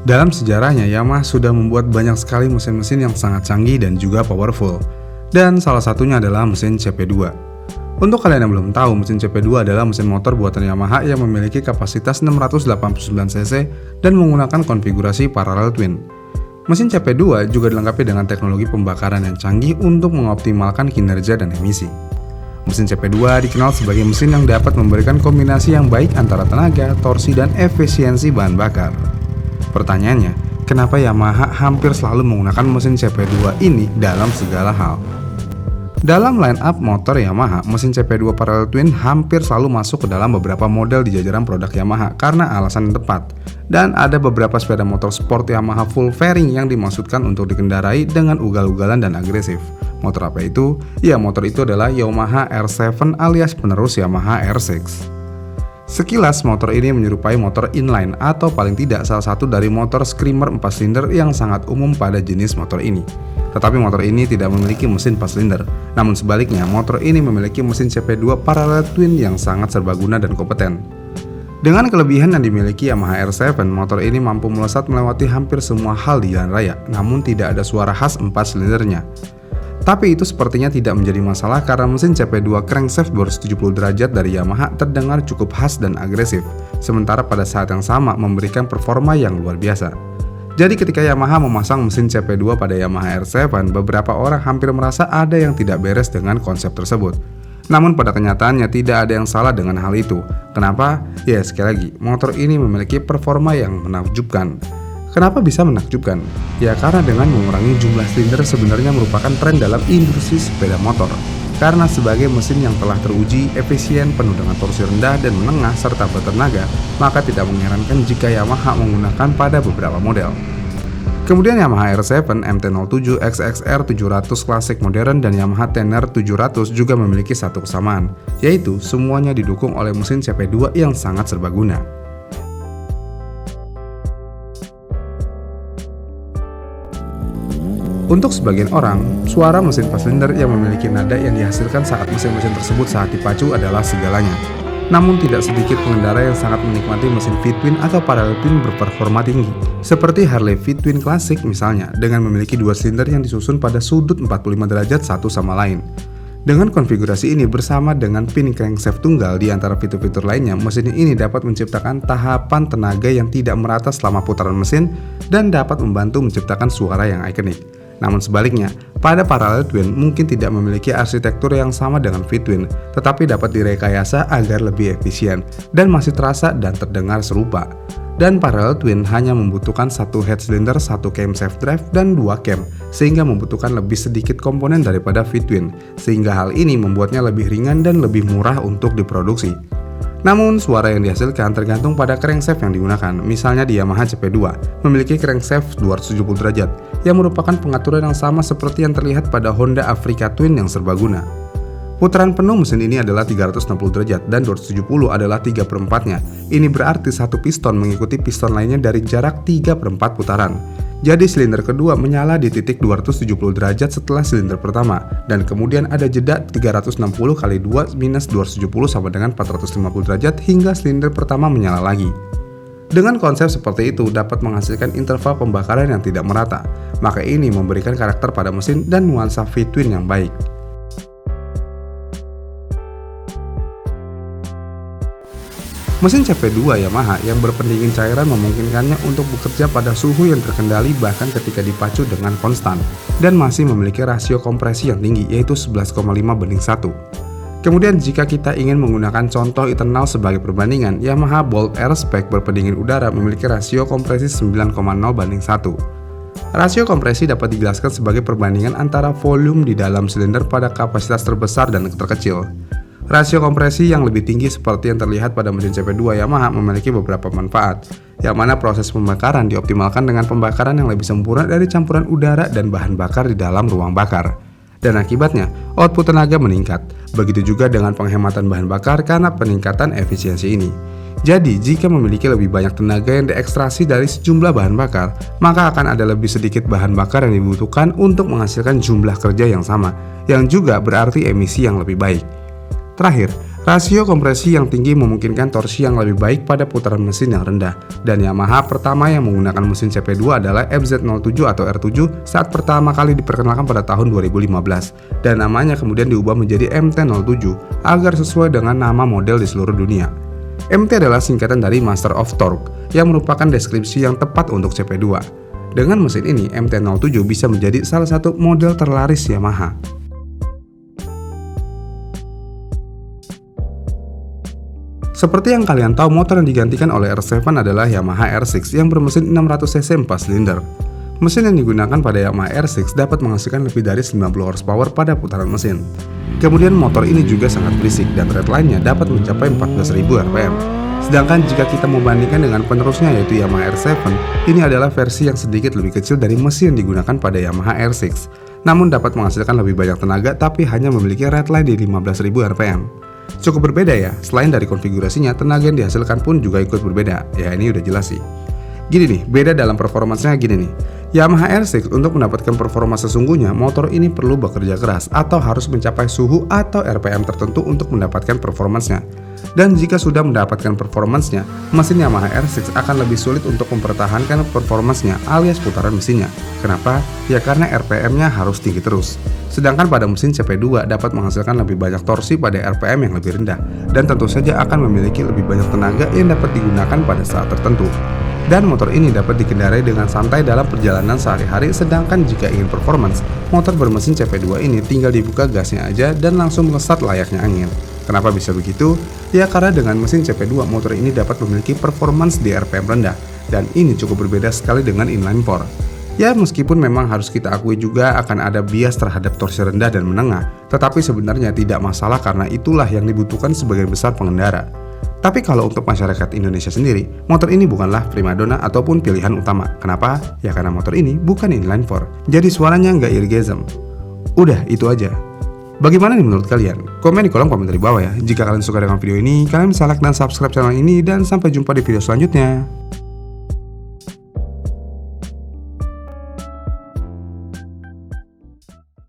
Dalam sejarahnya, Yamaha sudah membuat banyak sekali mesin-mesin yang sangat canggih dan juga powerful. Dan salah satunya adalah mesin CP2. Untuk kalian yang belum tahu, mesin CP2 adalah mesin motor buatan Yamaha yang memiliki kapasitas 689 cc dan menggunakan konfigurasi parallel twin. Mesin CP2 juga dilengkapi dengan teknologi pembakaran yang canggih untuk mengoptimalkan kinerja dan emisi. Mesin CP2 dikenal sebagai mesin yang dapat memberikan kombinasi yang baik antara tenaga, torsi, dan efisiensi bahan bakar. Pertanyaannya, kenapa Yamaha hampir selalu menggunakan mesin CP2 ini dalam segala hal? Dalam line up motor Yamaha, mesin CP2 parallel twin hampir selalu masuk ke dalam beberapa model di jajaran produk Yamaha karena alasan yang tepat. Dan ada beberapa sepeda motor sport Yamaha full fairing yang dimaksudkan untuk dikendarai dengan ugal-ugalan dan agresif. Motor apa itu? Ya, motor itu adalah Yamaha R7 alias penerus Yamaha R6. Sekilas, motor ini menyerupai motor inline atau paling tidak salah satu dari motor screamer 4 silinder yang sangat umum pada jenis motor ini. Tetapi motor ini tidak memiliki mesin 4 silinder. Namun sebaliknya, motor ini memiliki mesin CP2 parallel twin yang sangat serbaguna dan kompeten. Dengan kelebihan yang dimiliki Yamaha R7, motor ini mampu melesat melewati hampir semua hal di jalan raya, namun tidak ada suara khas 4 silindernya. Tapi itu sepertinya tidak menjadi masalah karena mesin CP2 crankshaft 270 derajat dari Yamaha terdengar cukup khas dan agresif, sementara pada saat yang sama memberikan performa yang luar biasa. Jadi ketika Yamaha memasang mesin CP2 pada Yamaha R7, beberapa orang hampir merasa ada yang tidak beres dengan konsep tersebut. Namun pada kenyataannya tidak ada yang salah dengan hal itu. Kenapa? Ya, sekali lagi, motor ini memiliki performa yang menakjubkan. Kenapa bisa menakjubkan? Ya karena dengan mengurangi jumlah silinder sebenarnya merupakan tren dalam industri sepeda motor. Karena sebagai mesin yang telah teruji, efisien, penuh dengan torsi rendah dan menengah serta bertenaga, maka tidak mengherankan jika Yamaha menggunakan pada beberapa model. Kemudian Yamaha R7, MT-07, XXR 700 klasik modern, dan Yamaha Tenere 700 juga memiliki satu kesamaan, yaitu semuanya didukung oleh mesin CP2 yang sangat serbaguna. Untuk sebagian orang, suara mesin 4 silinder yang memiliki nada yang dihasilkan saat mesin-mesin tersebut saat dipacu adalah segalanya. Namun tidak sedikit pengendara yang sangat menikmati mesin V-twin atau parallel twin berperforma tinggi, seperti Harley V-twin klasik misalnya, dengan memiliki 2 silinder yang disusun pada sudut 45 derajat satu sama lain. Dengan konfigurasi ini bersama dengan pin crankshaft tunggal di antara fitur-fitur lainnya, mesin ini dapat menciptakan tahapan tenaga yang tidak merata selama putaran mesin dan dapat membantu menciptakan suara yang ikonik. Namun sebaliknya, pada parallel twin mungkin tidak memiliki arsitektur yang sama dengan V-twin, tetapi dapat direkayasa agar lebih efisien dan masih terasa dan terdengar serupa. Dan parallel twin hanya membutuhkan satu head cylinder, satu camshaft drive, dan 2 cam, sehingga membutuhkan lebih sedikit komponen daripada V-twin, sehingga hal ini membuatnya lebih ringan dan lebih murah untuk diproduksi. Namun, suara yang dihasilkan tergantung pada crankshaft yang digunakan. Misalnya di Yamaha CP2, memiliki crankshaft 270 derajat, yang merupakan pengaturan yang sama seperti yang terlihat pada Honda Africa Twin yang serbaguna. Putaran penuh mesin ini adalah 360 derajat dan 270 adalah 3/4-nya. Ini berarti satu piston mengikuti piston lainnya dari jarak 3/4 putaran. Jadi silinder kedua menyala di titik 270 derajat setelah silinder pertama, dan kemudian ada jeda 360 kali 2 minus 270 sama dengan 450 derajat hingga silinder pertama menyala lagi. Dengan konsep seperti itu dapat menghasilkan interval pembakaran yang tidak merata, maka ini memberikan karakter pada mesin dan nuansa V-twin yang baik. Mesin CP2 Yamaha yang berpendingin cairan memungkinkannya untuk bekerja pada suhu yang terkendali bahkan ketika dipacu dengan konstan, dan masih memiliki rasio kompresi yang tinggi yaitu 11,5:1. Kemudian jika kita ingin menggunakan contoh internal sebagai perbandingan, Yamaha Bolt R Spec berpendingin udara memiliki rasio kompresi 9,0:1. Rasio kompresi dapat dijelaskan sebagai perbandingan antara volume di dalam silinder pada kapasitas terbesar dan terkecil. Rasio kompresi yang lebih tinggi seperti yang terlihat pada mesin CP2 Yamaha memiliki beberapa manfaat, yang mana proses pembakaran dioptimalkan dengan pembakaran yang lebih sempurna dari campuran udara dan bahan bakar di dalam ruang bakar. Dan akibatnya, output tenaga meningkat. Begitu juga dengan penghematan bahan bakar karena peningkatan efisiensi ini. Jadi, jika memiliki lebih banyak tenaga yang diekstraksi dari sejumlah bahan bakar, maka akan ada lebih sedikit bahan bakar yang dibutuhkan untuk menghasilkan jumlah kerja yang sama, yang juga berarti emisi yang lebih baik. Terakhir, Rasio kompresi yang tinggi memungkinkan torsi yang lebih baik pada putaran mesin yang rendah, dan Yamaha pertama yang menggunakan mesin CP2 adalah FZ07 atau R7 saat pertama kali diperkenalkan pada tahun 2015, dan namanya kemudian diubah menjadi MT-07 agar sesuai dengan nama model di seluruh dunia. MT adalah singkatan dari Master of Torque, yang merupakan deskripsi yang tepat untuk CP2. Dengan mesin ini, MT-07 bisa menjadi salah satu model terlaris Yamaha. Seperti yang kalian tahu, motor yang digantikan oleh R7 adalah Yamaha R6 yang bermesin 600cc 4 silinder. Mesin yang digunakan pada Yamaha R6 dapat menghasilkan lebih dari 90 horsepower pada putaran mesin. Kemudian motor ini juga sangat berisik dan redline-nya dapat mencapai 14.000 rpm. Sedangkan jika kita membandingkan dengan penerusnya yaitu Yamaha R7, ini adalah versi yang sedikit lebih kecil dari mesin yang digunakan pada Yamaha R6, namun dapat menghasilkan lebih banyak tenaga tapi hanya memiliki redline di 15.000 rpm. Cukup berbeda ya, selain dari konfigurasinya, tenaga yang dihasilkan pun juga ikut berbeda. Ya ini udah jelas sih. Gini nih, beda dalam performansnya gini nih. Yamaha R6 untuk mendapatkan performa sesungguhnya, motor ini perlu bekerja keras atau harus mencapai suhu atau RPM tertentu untuk mendapatkan performansnya. Dan jika sudah mendapatkan performansnya, mesin Yamaha R6 akan lebih sulit untuk mempertahankan performansnya alias putaran mesinnya. Kenapa? Ya karena RPM-nya harus tinggi terus. Sedangkan pada mesin CP2 dapat menghasilkan lebih banyak torsi pada RPM yang lebih rendah, dan tentu saja akan memiliki lebih banyak tenaga yang dapat digunakan pada saat tertentu. Dan motor ini dapat dikendarai dengan santai dalam perjalanan sehari-hari, sedangkan jika ingin performance, motor bermesin CP2 ini tinggal dibuka gasnya aja dan langsung melesat layaknya angin. Kenapa bisa begitu? Ya karena dengan mesin CP2 motor ini dapat memiliki performance di RPM rendah, dan ini cukup berbeda sekali dengan inline 4. Ya meskipun memang harus kita akui juga akan ada bias terhadap torsi rendah dan menengah, tetapi sebenarnya tidak masalah karena itulah yang dibutuhkan sebagian besar pengendara. Tapi kalau untuk masyarakat Indonesia sendiri, motor ini bukanlah primadona ataupun pilihan utama. Kenapa? Ya karena motor ini bukan inline 4, jadi suaranya nggak eargasm. Udah, itu aja. Bagaimana nih menurut kalian? Komen di kolom komentar di bawah ya. Jika kalian suka dengan video ini, kalian bisa like dan subscribe channel ini, dan sampai jumpa di video selanjutnya.